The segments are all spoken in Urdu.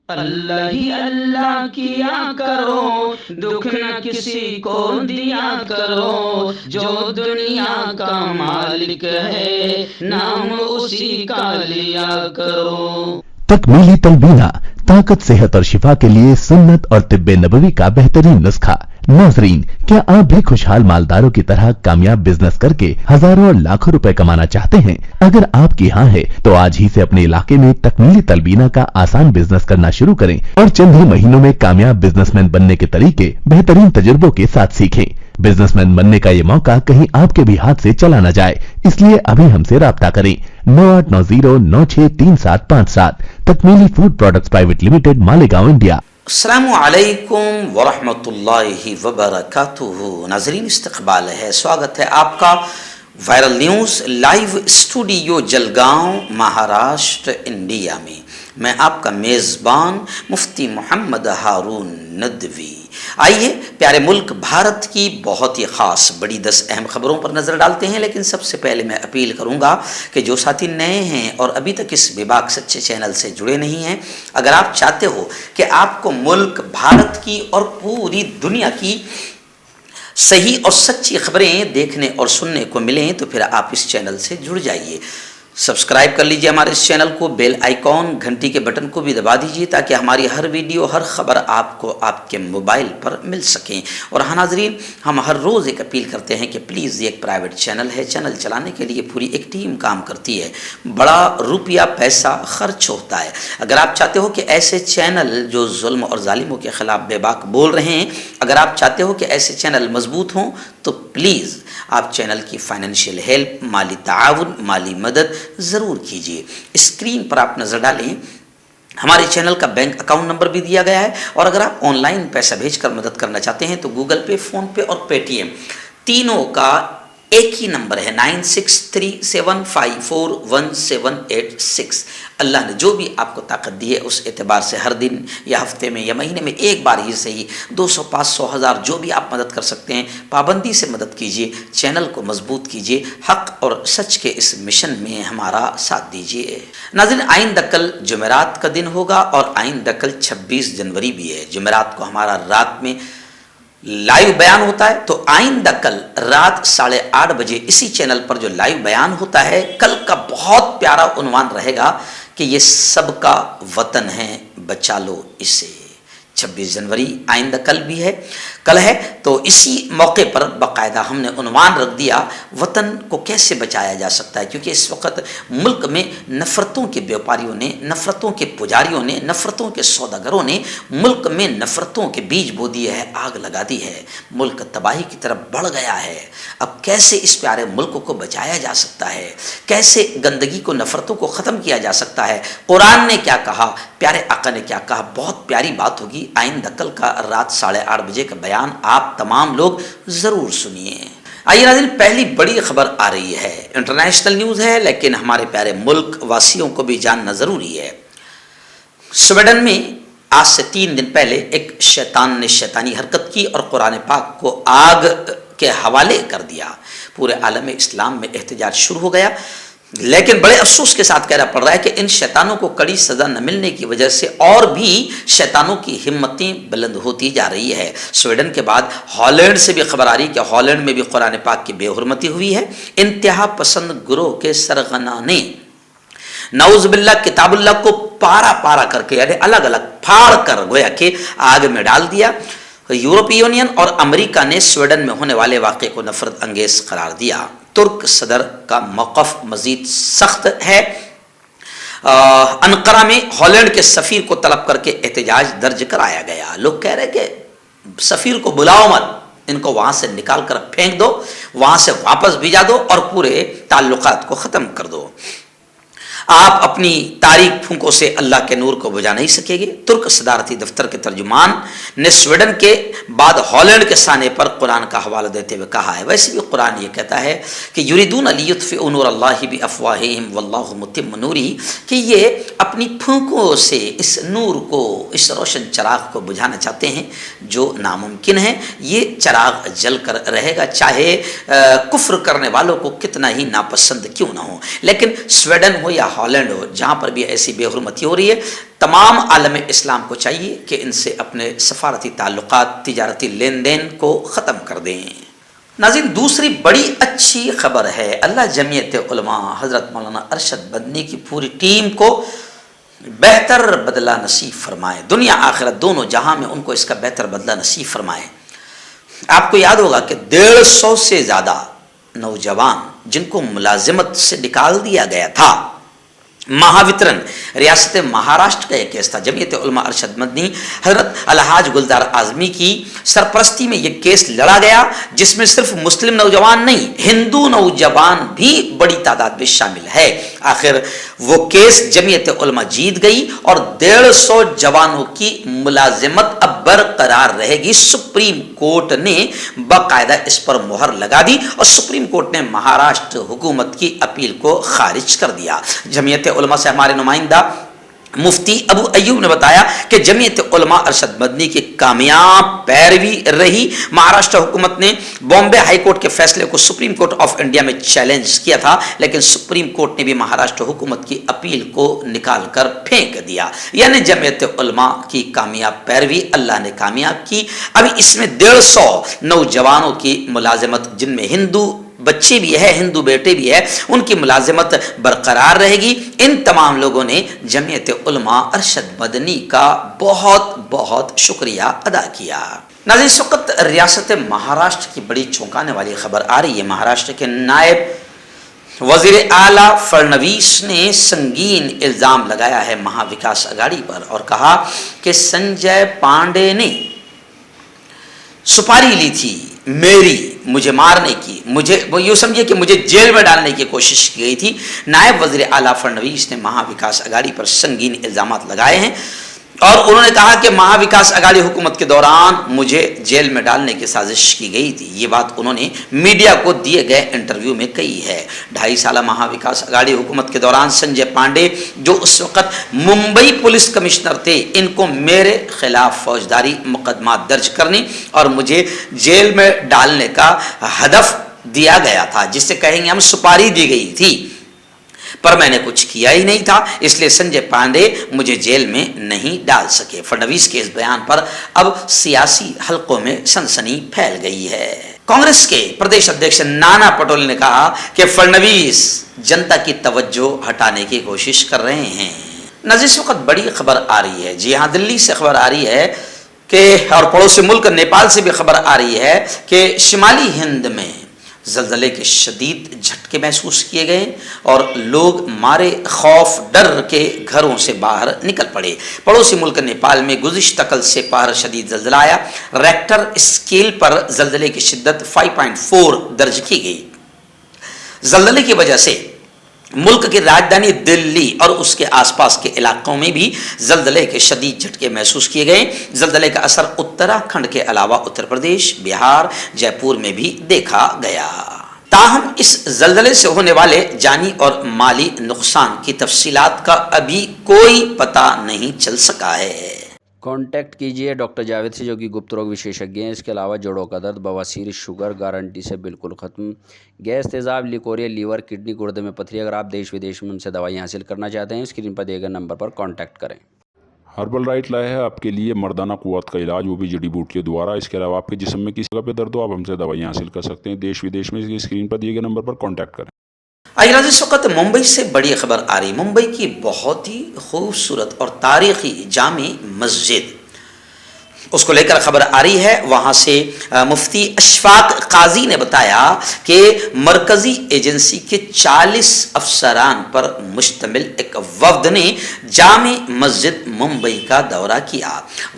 اللہ ہی اللہ کیا کرو، دکھ نہ کسی کو دیا کرو، جو دنیا کا مالک ہے نام اسی کا لیا کرو۔ تکمیلی تلبینہ، طاقت، صحت اور شفا کے لیے سنت اور طب نبوی کا بہترین نسخہ۔ ناظرین، کیا آپ بھی خوشحال مالداروں کی طرح کامیاب بزنس کر کے ہزاروں اور لاکھوں روپے کمانا چاہتے ہیں؟ اگر آپ کی ہاں ہے تو آج ہی سے اپنے علاقے میں تکمیلی تلبینہ کا آسان بزنس کرنا شروع کریں اور چند ہی مہینوں میں کامیاب بزنس مین بننے کے طریقے بہترین تجربوں کے ساتھ سیکھیں۔ بزنس مین بننے کا یہ موقع کہیں آپ کے بھی ہاتھ سے چلا نہ جائے، اس لیے ابھی ہم سے رابطہ کریں۔ 9890963757 Takmili food products private limited, Malegaon, India. السلام علیکم ورحمۃ اللہ وبرکاتہ۔ ناظرین، استقبال ہے، سواگت ہے آپ کا viral news live studio Jalgaon, Maharashtra, India میں۔ میں آپ کا میزبان مفتی محمد ہارون ندوی۔ آئیے پیارے ملک بھارت کی بہت ہی خاص بڑی 10 اہم خبروں پر نظر ڈالتے ہیں، لیکن سب سے پہلے میں اپیل کروں گا کہ جو ساتھی نئے ہیں اور ابھی تک اس بے باک سچے چینل سے جڑے نہیں ہیں، اگر آپ چاہتے ہو کہ آپ کو ملک بھارت کی اور پوری دنیا کی صحیح اور سچی خبریں دیکھنے اور سننے کو ملیں تو پھر آپ اس چینل سے جڑ جائیے۔ سبسکرائب کر لیجئے ہمارے اس چینل کو، بیل آئیکن گھنٹی کے بٹن کو بھی دبا دیجئے تاکہ ہماری ہر ویڈیو، ہر خبر آپ کو آپ کے موبائل پر مل سکیں۔ اور ہاں ناظرین، ہم ہر روز ایک اپیل کرتے ہیں کہ پلیز یہ ایک پرائیویٹ چینل ہے، چینل چلانے کے لیے پوری ایک ٹیم کام کرتی ہے، بڑا روپیہ پیسہ خرچ ہوتا ہے۔ اگر آپ چاہتے ہو کہ ایسے چینل جو ظلم اور ظالموں کے خلاف بے باک بول رہے ہیں، اگر آپ چاہتے ہو کہ ایسے چینل مضبوط ہوں تو پلیز آپ چینل کی فائنینشیل ہیلپ، مالی تعاون، مالی مدد ضرور کیجیے۔ اسکرین پر آپ نظر ڈالیں، ہمارے چینل کا بینک اکاؤنٹ نمبر بھی دیا گیا ہے، اور اگر آپ آن لائن پیسہ بھیج کر مدد کرنا چاہتے ہیں تو گوگل پے، فون پے اور پے ٹی ایم تینوں کا ایک ہی نمبر ہے، 9637541786۔ اللہ نے جو بھی آپ کو طاقت دی ہے اس اعتبار سے ہر دن یا ہفتے میں یا مہینے میں ایک بار ہی صحیح 200، 500، 1000 جو بھی آپ مدد کر سکتے ہیں پابندی سے مدد کیجیے، چینل کو مضبوط کیجیے، حق اور سچ کے اس مشن میں ہمارا ساتھ دیجیے۔ ناظرین، آئندہ کل جمعرات کا دن ہوگا اور آئندہ کل 26 جنوری بھی ہے۔ جمعرات کو ہمارا رات میں لائیو بیان ہوتا ہے، تو آئندہ کل رات 8:30 بجے اسی چینل پر جو لائیو بیان ہوتا ہے، کل کا بہت پیارا عنوان رہے گا کہ یہ سب کا وطن ہے، بچا لو اسے۔ 26 جنوری آئندہ کل بھی ہے، کل ہے، تو اسی موقع پر باقاعدہ ہم نے عنوان رکھ دیا وطن کو کیسے بچایا جا سکتا ہے، کیونکہ اس وقت ملک میں نفرتوں کے بیوپاریوں نے، نفرتوں کے پجاریوں نے، نفرتوں کے سوداگروں نے ملک میں نفرتوں کے بیج بو دیے ہے، آگ لگا دی ہے، ملک تباہی کی طرف بڑھ گیا ہے۔ اب کیسے اس پیارے ملک کو بچایا جا سکتا ہے، کیسے گندگی کو، نفرتوں کو ختم کیا جا سکتا ہے، قرآن نے کیا کہا، پیارے آقا نے کیا کہا، بہت پیاری بات ہوگی۔ آئندہ کل کا رات 8:30 بجے کا بیان آپ تمام لوگ ضرور سنیے۔ آئیے ناظرین، پہلی بڑی خبر آ رہی ہے، انٹرنیشنل نیوز ہے لیکن ہمارے پیارے ملک واسیوں کو بھی جاننا ضروری ہے۔ سویڈن میں آج سے 3 دن پہلے ایک شیطان نے شیطانی حرکت کی اور قرآن پاک کو آگ کے حوالے کر دیا۔ پورے عالم اسلام میں احتجاج شروع ہو گیا، لیکن بڑے افسوس کے ساتھ کہنا پڑ رہا ہے کہ ان شیطانوں کو کڑی سزا نہ ملنے کی وجہ سے اور بھی شیطانوں کی ہمتیں بلند ہوتی جا رہی ہے۔ سویڈن کے بعد ہالینڈ سے بھی خبر آ رہی کہ ہالینڈ میں بھی قرآن پاک کی بے حرمتی ہوئی ہے۔ انتہا پسند گروہ کے سرغنہ نے نعوذ باللہ کتاب اللہ کو پارا پارا کر کے، یعنی الگ الگ پھاڑ کر گویا کہ آگ میں ڈال دیا۔ یورپی یونین اور امریکہ نے سویڈن میں ہونے والے واقعے کو نفرت انگیز قرار دیا۔ ترک صدر کا موقف مزید سخت ہے۔ انقرہ میں ہالینڈ کے سفیر کو طلب کر کے احتجاج درج کرایا گیا۔ لوگ کہہ رہے کہ سفیر کو بلاؤ مت، ان کو وہاں سے نکال کر پھینک دو، وہاں سے واپس بھیجا دو اور پورے تعلقات کو ختم کر دو۔ آپ اپنی تاریک پھونکوں سے اللہ کے نور کو بجھا نہیں سکے گے۔ ترک صدارتی دفتر کے ترجمان نے سویڈن کے بعد ہالینڈ کے سانے پر قرآن کا حوالہ دیتے ہوئے کہا ہے، ویسے بھی قرآن یہ کہتا ہے کہ یریدون لیطفئوا نور اللہ بافواہہم واللہ متم نورہ، کہ یہ اپنی پھونکوں سے اس نور کو، اس روشن چراغ کو بجھانا چاہتے ہیں جو ناممکن ہے۔ یہ چراغ جل کر رہے گا چاہے کفر کرنے والوں کو کتنا ہی ناپسند کیوں نہ ہو۔ لیکن سویڈن ہو یا ہالینڈ ہو، جہاں پر بھی ایسی بے حرمتی ہو رہی ہے، تمام عالم اسلام کو چاہیے کہ ان سے اپنے سفارتی تعلقات، تجارتی لین دین کو ختم کر دیں۔ ناظرین، دوسری بڑی اچھی خبر ہے، اللہ جمعیت علماء حضرت مولانا ارشد مدنی کی پوری ٹیم کو بہتر بدلہ نصیب فرمائے، دنیا آخرت دونوں جہاں میں ان کو اس کا بہتر بدلہ نصیب فرمائے۔ آپ کو یاد ہوگا کہ 150 سے زیادہ نوجوان جن کو ملازمت سے نکال دیا گیا تھا، مہاوترن ریاست مہاراشٹر کا ایک کیس تھا، جمعیت علماء ارشد مدنی حضرت الحاج گلزار اعظمی کی سرپرستی میں یہ کیس لڑا گیا، جس میں صرف مسلم نوجوان نہیں، ہندو نوجوان بھی بڑی تعداد میں شامل ہے۔ آخر وہ کیس جمعیت علماء جیت گئی اور 150 جوانوں کی ملازمت اب برقرار رہے گی۔ سپریم کورٹ نے باقاعدہ اس پر مہر لگا دی اور سپریم کورٹ نے مہاراشٹر حکومت کی اپیل کو خارج کر دیا۔ جمعیت علماء سے ہمارے نمائندہ مفتی ابو ایوب نے بتایا کہ جمعیت علماء ارشد مدنی کی کامیاب پیروی رہی۔ مہاراشٹر حکومت نے بامبے ہائی کورٹ کے فیصلے کو سپریم کورٹ آف انڈیا میں چیلنج کیا تھا، لیکن سپریم کورٹ نے بھی مہاراشٹر حکومت کی اپیل کو نکال کر پھینک دیا۔ یعنی جمعیت علماء کی کامیاب پیروی اللہ نے کامیاب کی۔ ابھی اس میں 150 نوجوانوں کی ملازمت، جن میں ہندو بچے بھی ہے، ہندو بیٹے بھی ہے، ان کی ملازمت برقرار رہے گی۔ ان تمام لوگوں نے جمعیت علماء ارشد مدنی کا بہت بہت شکریہ ادا کیا۔ ناظرین، اس وقت ریاست مہاراشٹر کی بڑی چونکانے والی خبر آ رہی ہے۔ مہاراشٹر کے نائب وزیر اعلیٰ فڑنویس نے سنگین الزام لگایا ہے مہا وکاس اگاڑی پر اور کہا کہ سنجے پانڈے نے سپاری لی تھی مجھے مارنے کی، وہ یوں سمجھے کہ مجھے جیل میں ڈالنے کی کوشش کی گئی تھی۔ نائب وزیر اعلیٰ فڑنویس نے مہا وکاس اگاڑی پر سنگین الزامات لگائے ہیں اور انہوں نے کہا کہ مہا وکاس اگاڑی حکومت کے دوران مجھے جیل میں ڈالنے کی سازش کی گئی تھی۔ یہ بات انہوں نے میڈیا کو دیے گئے انٹرویو میں کہی ہے۔ 2.5 سالہ مہا وکاس اگاڑی حکومت کے دوران سنجے پانڈے، جو اس وقت ممبئی پولیس کمشنر تھے، ان کو میرے خلاف فوجداری مقدمات درج کرنے اور مجھے جیل میں ڈالنے کا ہدف دیا گیا تھا، جس سے کہیں گے ہم سپاری دی گئی تھی، پر میں نے کچھ کیا ہی نہیں تھا، اس لیے سنجے پانڈے مجھے جیل میں نہیں ڈال سکے۔ فڑنویس کے اس بیان پر اب سیاسی حلقوں میں سنسنی پھیل گئی ہے۔ کانگریس کے پردیش ادھیکش نانا پٹولی نے کہا کہ فڑنویس جنتا کی توجہ ہٹانے کی کوشش کر رہے ہیں۔ ناظرین، اس وقت بڑی خبر آ رہی ہے، جی ہاں، دلی سے خبر آ رہی ہے کہ، اور پڑوسی ملک نیپال سے بھی خبر آ رہی ہے کہ شمالی ہند میں زلزلے کے شدید جھٹکے محسوس کیے گئے اور لوگ مارے خوف ڈر کے گھروں سے باہر نکل پڑے۔ پڑوسی ملک نیپال میں گزشتہ کل سے پہر شدید زلزلہ آیا۔ ریکٹر اسکیل پر زلزلے کی شدت 5.4 درج کی گئی۔ زلزلے کی وجہ سے ملک کی راجدھانی دلی اور اس کے آس پاس کے علاقوں میں بھی زلزلے کے شدید جھٹکے محسوس کیے گئے۔ زلزلے کا اثر اتراکھنڈ کے علاوہ اتر پردیش، بہار، جے پور میں بھی دیکھا گیا۔ تاہم اس زلزلے سے ہونے والے جانی اور مالی نقصان کی تفصیلات کا ابھی کوئی پتہ نہیں چل سکا ہے۔ کانٹیکٹ کیجیے ڈاکٹر جاوید سے، جو کہ گپت روگ وشیشجঞ ہیں۔ اس کے علاوہ جوڑوں کا درد، بواسیر، شوگر گارنٹی سے بالکل ختم، گیس، تیزاب، لیکوریا، لیور، کڈنی، گردے میں پتھری۔ اگر آپ دیش ودیش میں ان سے دوائیں حاصل کرنا چاہتے ہیں، اسکرین پر دیے گئے نمبر پر کانٹیکٹ کریں۔ ہربل رائٹ لائے ہے آپ کے لیے مردانہ قوت کا علاج، وہ بھی جڑی بوٹیوں دوارا۔ اس کے علاوہ آپ کے جسم میں کسی جگہ پہ درد ہو، آپ ہم سے دوائیں حاصل کر سکتے ہیں دیش ودیش میں۔ اسکرین پر دیے گئے نمبر پر کانٹیکٹ کریں۔ آج اس وقت ممبئی سے بڑی خبر آ رہی، ممبئی کی بہت ہی خوبصورت اور تاریخی جامع مسجد، اس کو لے کر خبر آ رہی ہے۔ وہاں سے مفتی اشفاق قاضی نے بتایا کہ مرکزی ایجنسی کے 40 افسران پر مشتمل ایک وفد نے جامع مسجد ممبئی کا دورہ کیا۔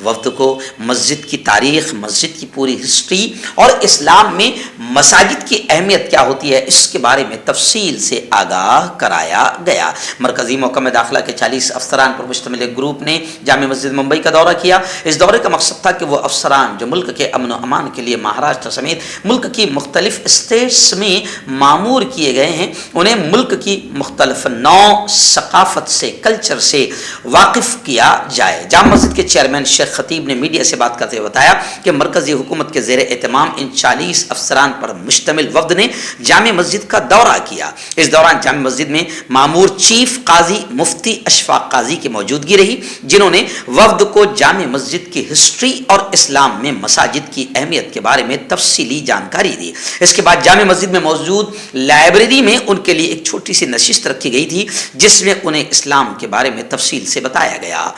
وفد کو مسجد کی تاریخ، مسجد کی پوری ہسٹری اور اسلام میں مساجد کی اہمیت کیا ہوتی ہے، اس کے بارے میں تفصیل سے آگاہ کرایا گیا۔ مرکزی محکمہ داخلہ کے 40 افسران پر مشتمل ایک گروپ نے جامع مسجد ممبئی کا دورہ کیا۔ اس دورے کا مقصد تھا کہ وہ افسران جو ملک کے امن و امان کے لیے مہاراشٹر سمیت ملک کی مختلف اسٹیٹس میں مامور کیے گئے ہیں انہیں ملک کی مختلف نو ثقافت سے کلچر سے واقف کیا جائے۔ جامع مسجد کے چیئرمین شیخ خطیب نے میڈیا سے بات کرتے ہوئے بتایا کہ مرکزی حکومت کے زیر اہتمام ان 40 افسران پر مشتمل وفد نے جامع مسجد کا دورہ کیا۔ اس دوران جامع مسجد میں مامور چیف قاضی مفتی اشفاق قاضی کی موجودگی رہی، جنہوں نے وفد کو جامع مسجد کی ہسٹری اور اسلام میں مساجد کی اہمیت کے بارے میں تفصیلی جانکاری دی۔ اس کے بعد جامع مسجد میں موجود لائبریری میں ان کے لیے ایک چھوٹی سی نشست رکھی گئی تھی جس میں انہیں اسلام کے بارے میں تفصیل سے بتایا گیا۔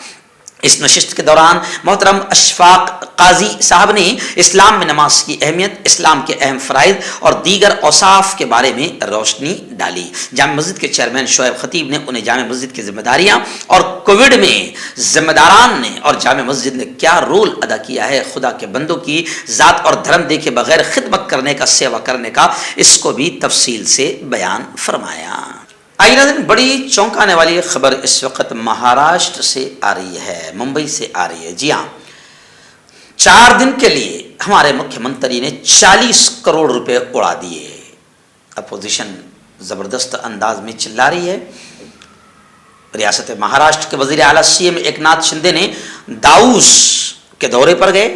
اس نشست کے دوران محترم اشفاق قاضی صاحب نے اسلام میں نماز کی اہمیت، اسلام کے اہم فرائض اور دیگر اوصاف کے بارے میں روشنی ڈالی۔ جامع مسجد کے چیئرمین شعیب خطیب نے انہیں جامع مسجد کی ذمہ داریاں اور کووڈ میں ذمہ داران نے اور جامع مسجد نے کیا رول ادا کیا ہے، خدا کے بندوں کی ذات اور دھرم دیکھے بغیر خدمت کرنے کا، سیوا کرنے کا، اس کو بھی تفصیل سے بیان فرمایا۔ آئیے ناظرین، بڑی چونکانے والی خبر اس وقت مہاراشٹر سے آ رہی ہے، ممبئی سے آ رہی ہے۔ جی ہاں، 4 دن کے لیے ہمارے مکھیہ منتری نے 40 کروڑ روپے اڑا دیے۔ اپوزیشن زبردست انداز میں چلا رہی ہے۔ ریاست مہاراشٹر کے وزیر اعلیٰ سی ایم ایکناتھ شندے نے داؤس کے دورے پر گئے۔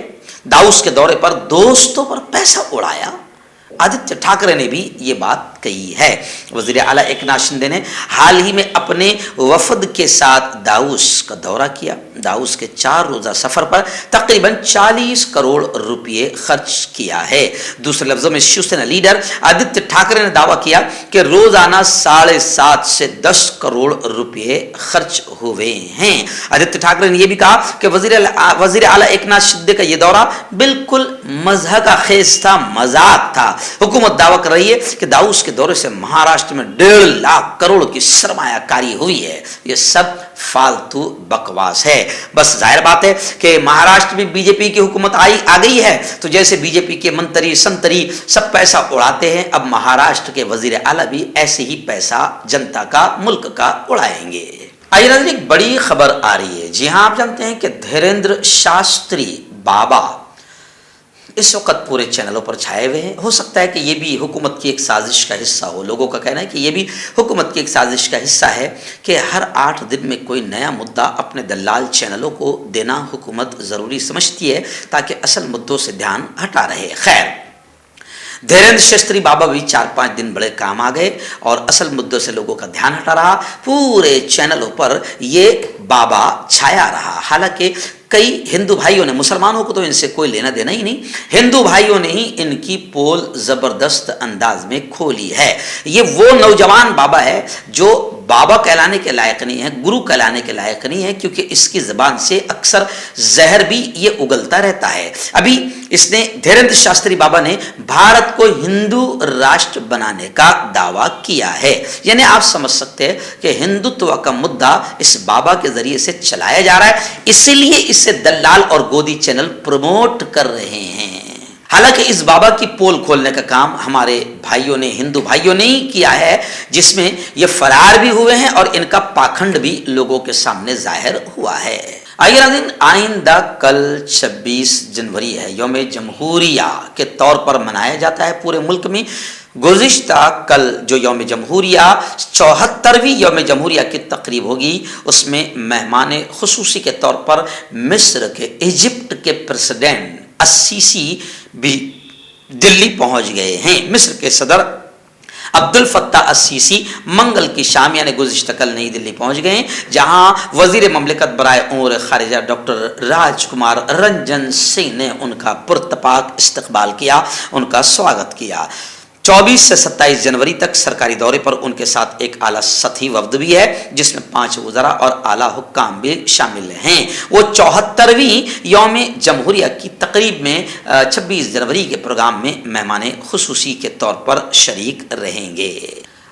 داؤس کے دورے پر دوستوں پر پیسہ اڑایا۔ آدتیہ ٹھاکرے نے بھی یہ بات کہی ہے۔ وزیر اعلیٰ ایکناتھ شندے نے حال ہی میں اپنے وفد کے ساتھ داؤس کا دورہ کیا۔ داؤس کے 4 روزہ سفر پر تقریباً 40 کروڑ روپے خرچ کیا ہے۔ دوسرے لفظوں میں شیو سینا لیڈر آدتیہ ٹھاکرے نے دعویٰ کیا کہ روزانہ 7.5 سے 10 کروڑ روپے خرچ ہوئے ہیں۔ آدتیہ ٹھاکرے نے یہ بھی کہا کہ وزیر اعلیٰ ایکناتھ شندے کا یہ دورہ بالکل مضحکہ کا خیز تھا، مذاق تھا۔ حکومت دعویٰ کر رہی ہے کہ داؤس کے دورے سے مہاراشٹر میں 1.5 لاکھ کروڑ کی سرمایہ کاری ہوئی ہے۔ یہ سب فالتو بکواس ہے۔ بس ظاہر بات ہے کہ مہاراشٹر میں بی جے پی کی حکومت آ گئی ہے تو جیسے بی جے پی کے منتری سنتری سب پیسہ اڑاتے ہیں، اب مہاراشٹر کے وزیر اعلیٰ بھی ایسے ہی پیسہ جنتا کا، ملک کا اڑائیں گے۔ آئیے ناظرین، ایک بڑی خبر آ رہی ہے۔ جی ہاں، آپ جانتے ہیں کہ دھیریندر شاستری بابا اس وقت پورے چینلوں پر چھائے ہوئے ہیں۔ ہو سکتا ہے کہ یہ بھی حکومت کی ایک سازش کا حصہ ہو۔ لوگوں کا کہنا ہے کہ یہ بھی حکومت کی ایک سازش کا حصہ ہے کہ ہر 8 دن میں کوئی نیا مدعا اپنے دلال چینلوں کو دینا حکومت ضروری سمجھتی ہے تاکہ اصل مدعوں سے دھیان ہٹا رہے۔ خیر، دھیریندر شاستری بابا بھی 4-5 دن بڑے کام آ گئے اور اصل مدعوں سے لوگوں کا دھیان ہٹا رہا۔ پورے چینلوں پر یہ بابا چھایا رہا۔ حالانکہ کئی ہندو بھائیوں نے، مسلمانوں کو تو ان سے کوئی لینا دینا ہی نہیں، ہندو بھائیوں نے ہی ان کی پول زبردست انداز میں کھولی ہے۔ یہ وہ نوجوان بابا ہے جو بابا کہلانے کے لائق نہیں ہے، گرو کہلانے کے لائق نہیں ہے، کیونکہ اس کی زبان سے اکثر زہر بھی یہ اگلتا رہتا ہے۔ ابھی اس نے دھیریندر شاستری بابا نے بھارت کو ہندو راشٹر بنانے کا دعویٰ کیا ہے۔ یعنی آپ سمجھ سکتے ہیں کہ ہندوتو کا مدعا اس بابا کے ذریعے سے چلایا جا رہا ہے، اسی لیے اسے دلال اور گودی چینل پروموٹ کر رہے ہیں۔ حالانکہ اس بابا کی پول کھولنے کا کام ہمارے بھائیوں نے، ہندو بھائیوں نے ہی کیا ہے، جس میں یہ فرار بھی ہوئے ہیں اور ان کا پاکھنڈ بھی لوگوں کے سامنے ظاہر ہوا ہے۔ آئیے ناظرین، آئندہ کل 26 جنوری ہے، یوم جمہوریہ کے طور پر منایا جاتا ہے پورے ملک میں۔ گزشتہ کل جو یوم جمہوریہ 74ویں یوم جمہوریہ کی تقریب ہوگی، اس میں مہمان خصوصی کے طور پر مصر کے، ایجپٹ کے پریزیڈنٹ السیسی بھی دلی پہنچ گئے ہیں۔ مصر کے صدر عبد الفتاح السیسی منگل کی شام یعنی گزشتہ کل نئی دلی پہنچ گئے، جہاں وزیر مملکت برائے امور خارجہ ڈاکٹر راج کمار رنجن سنگھ نے ان کا پرتپاک استقبال کیا، ان کا سواگت کیا۔ 24 سے 27 جنوری تک سرکاری دورے پر ان کے ساتھ ایک اعلیٰ سطحی وفد بھی ہے، جس میں 5 وزراء اور اعلیٰ حکام بھی شامل ہیں۔ وہ 74ویں یوم جمہوریہ کی تقریب میں 26 جنوری کے پروگرام میں مہمان خصوصی کے طور پر شریک رہیں گے۔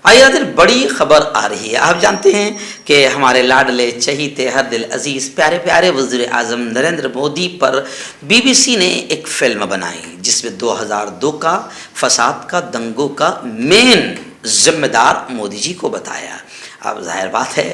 آئیے ناظرین، بڑی خبر آ رہی ہے۔ آپ جانتے ہیں کہ ہمارے لاڈلے، چہیتے، ہر دل عزیز، پیارے پیارے وزیر اعظم نریندر مودی پر بی سی نے ایک فلم بنائی جس میں 2002 کا فساد کا، دنگوں کا مین ذمہ دار مودی جی کو بتایا۔ اب ظاہر بات ہے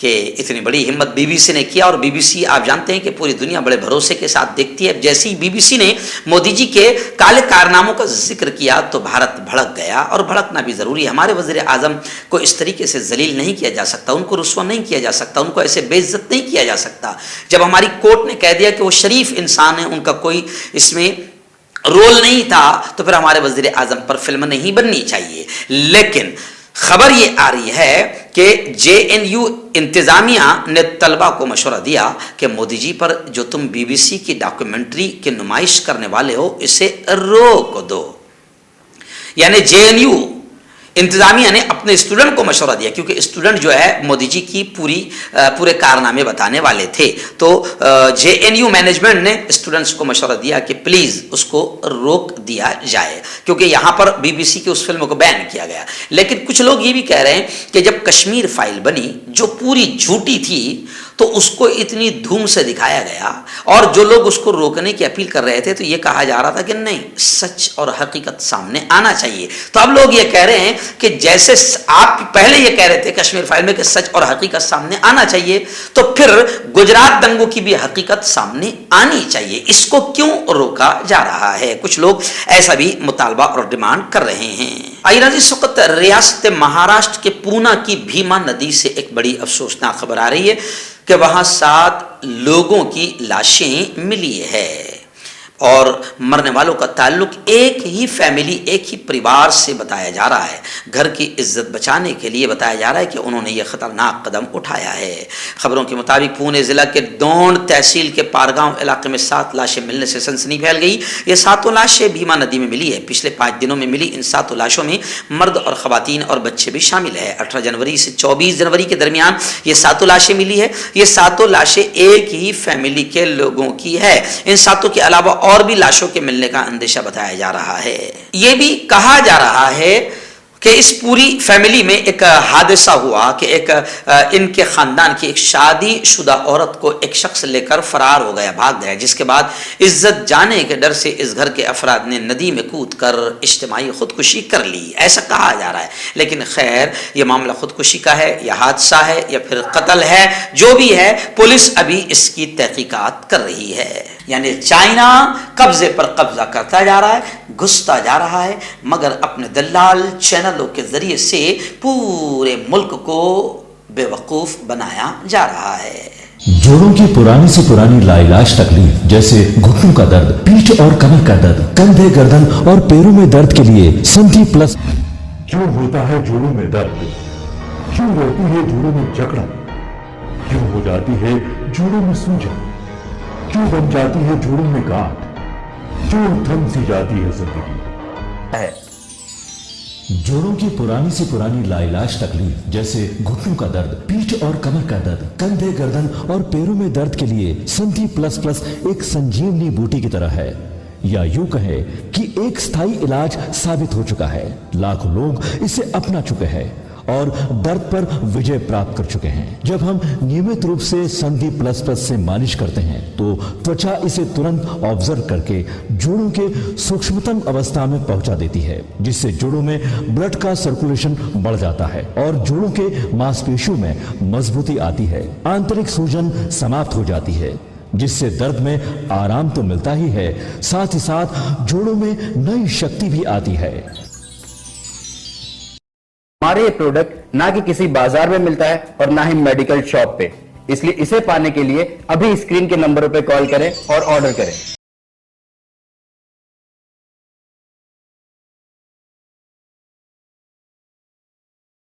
کہ اتنی بڑی ہمت بی بی سی نے کیا، اور بی بی سی آپ جانتے ہیں کہ پوری دنیا بڑے بھروسے کے ساتھ دیکھتی ہے. جیسے ہی بی بی سی نے مودی جی کے کالے کارناموں کا ذکر کیا تو بھارت بھڑک گیا، اور بھڑکنا بھی ضروری ہے. ہمارے وزیر اعظم کو اس طریقے سے ذلیل نہیں کیا جا سکتا، ان کو رسوا نہیں کیا جا سکتا، ان کو ایسے بے عزت نہیں کیا جا سکتا. جب ہماری کورٹ نے کہہ دیا کہ وہ شریف انسان ہیں، ان کا کوئی اس میں رول نہیں تھا، تو پھر ہمارے وزیر اعظم پر فلم نہیں بننی چاہیے. لیکن خبر یہ آ رہی ہے کہ جے این یو انتظامیہ نے طلبہ کو مشورہ دیا کہ مودی جی پر جو تم بی بی سی کی ڈاکیومنٹری کی نمائش کرنے والے ہو اسے روک دو. یعنی جے این یو انتظامیہ نے اپنے اسٹوڈنٹ کو مشورہ دیا، کیونکہ اسٹوڈنٹ جو ہے مودی جی کی پورے کارنامے بتانے والے تھے. تو جے این یو مینجمنٹ نے اسٹوڈنٹس کو مشورہ دیا کہ پلیز اس کو روک دیا جائے، کیونکہ یہاں پر بی بی سی کی اس فلم کو بین کیا گیا. لیکن کچھ لوگ یہ بھی کہہ رہے ہیں کہ جب کشمیر فائل بنی جو پوری جھوٹی تھی تو اس کو اتنی دھوم سے دکھایا گیا، اور جو لوگ اس کو روکنے کی اپیل کر رہے تھے تو یہ کہا جا رہا تھا کہ نہیں، سچ اور حقیقت سامنے آنا چاہیے. تو اب لوگ یہ کہہ رہے ہیں کہ جیسے آپ پہلے یہ کہہ رہے تھے کشمیر فائل میں کہ سچ اور حقیقت سامنے آنا چاہیے، تو پھر گجرات دنگوں کی بھی حقیقت سامنے آنی چاہیے. اس کو کیوں روکا جا رہا ہے؟ کچھ لوگ ایسا بھی مطالبہ اور ڈیمانڈ کر رہے ہیں. آئیے اس وقت ریاست مہاراشٹر کے پونا کی بھیما ندی سے ایک بڑی افسوسناک خبر آ رہی ہے کہ وہاں 7 لوگوں کی لاشیں ملی ہے، اور مرنے والوں کا تعلق ایک ہی فیملی، ایک ہی پریوار سے بتایا جا رہا ہے. گھر کی عزت بچانے کے لیے بتایا جا رہا ہے کہ انہوں نے یہ خطرناک قدم اٹھایا ہے. خبروں کے مطابق پونے ضلع کے دونڈ تحصیل کے پارگاؤں علاقے میں 7 لاشیں ملنے سے سنسنی پھیل گئی. یہ 7 لاشیں بھیما ندی میں ملی ہے. پچھلے 5 دنوں میں ملی ان 7 لاشوں میں مرد اور خواتین اور بچے بھی شامل ہے. 18 جنوری سے 24 جنوری کے درمیان یہ 7 لاشیں ملی ہے. یہ 7 لاشیں ایک ہی فیملی کے لوگوں کی ہے. ان 7 کے علاوہ اور بھی لاشوں کے ملنے کا اندیشہ بتایا جا رہا ہے. یہ بھی کہا جا رہا ہے کہ اس پوری فیملی میں ایک حادثہ ہوا کہ ایک ان کے خاندان کی ایک شادی شدہ عورت کو ایک شخص لے کر فرار ہو گیا، بھاگ گیا، جس کے بعد عزت جانے کے ڈر سے اس گھر کے افراد نے ندی میں کود کر اجتماعی خودکشی کر لی، ایسا کہا جا رہا ہے. لیکن خیر یہ معاملہ خودکشی کا ہے یا حادثہ ہے یا پھر قتل ہے، جو بھی ہے پولیس ابھی اس کی تحقیقات کر رہی ہے. یعنی چائنا قبضے پر قبضہ کرتا جا رہا ہے، گھستا جا رہا ہے، مگر اپنے دلال چینلوں کے ذریعے سے پورے ملک کو بے وقوف بنایا جا رہا ہے. جوڑوں کی پرانی سے پرانی لاعلاج تکلیف جیسے گھٹنوں کا درد، پیٹھ اور کمر کا درد، کندھے، گردن اور پیروں میں درد کے لیے سنٹی پلس. کیوں ہوتا ہے جوڑوں میں درد؟ کیوں رہتی ہے جوڑوں میں جکڑن؟ کیوں ہو جاتی ہے جوڑوں میں سوجن؟ کیوں بن جاتی ہے جوڑوں میں گاٹھ؟ کیوں تھم سی جاتی ہے زندگی؟ جوڑوں کی پرانی سے پرانی لاعلاج تکلیف جیسے گھٹنوں کا درد، پیٹھ اور کمر کا درد، کندھے، گردن اور پیروں میں درد کے لیے سنٹی پلس پلس ایک سنجیونی بوٹی کی طرح ہے، یا یوں کہے کہ ایک ستھائی علاج ثابت ہو چکا ہے. لاکھوں لوگ اسے اپنا چکے ہیں اور درد پر وجے پراپت کر چکے ہیں. جب ہم نیمت روپ سے سندھی پلس پلس سے مالش کرتے ہیں تو توچا اسے ترنت آبزرو کر کے جوڑوں کے سوکشمتم اوستھا میں پہنچا دیتی ہے، جس سے جوڑوں میں بلڈ کا سرکولیشن بڑھ جاتا ہے اور جوڑوں کے ماس پیشیوں میں مضبوطی آتی ہے. آنترک سوجن سماپت ہو جاتی ہے، جس سے درد میں آرام تو ملتا ہی ہے، ساتھ ہی ساتھ جوڑوں میں نئی شکتی بھی آتی ہے. ہمارے یہ پروڈکٹ نہ کہ کسی بازار میں ملتا ہے اور نہ ہی میڈیکل شاپ پہ، اس لیے اسے پانے کے لیے ابھی اسکرین کے نمبروں پہ کال کریں اور آرڈر کریں.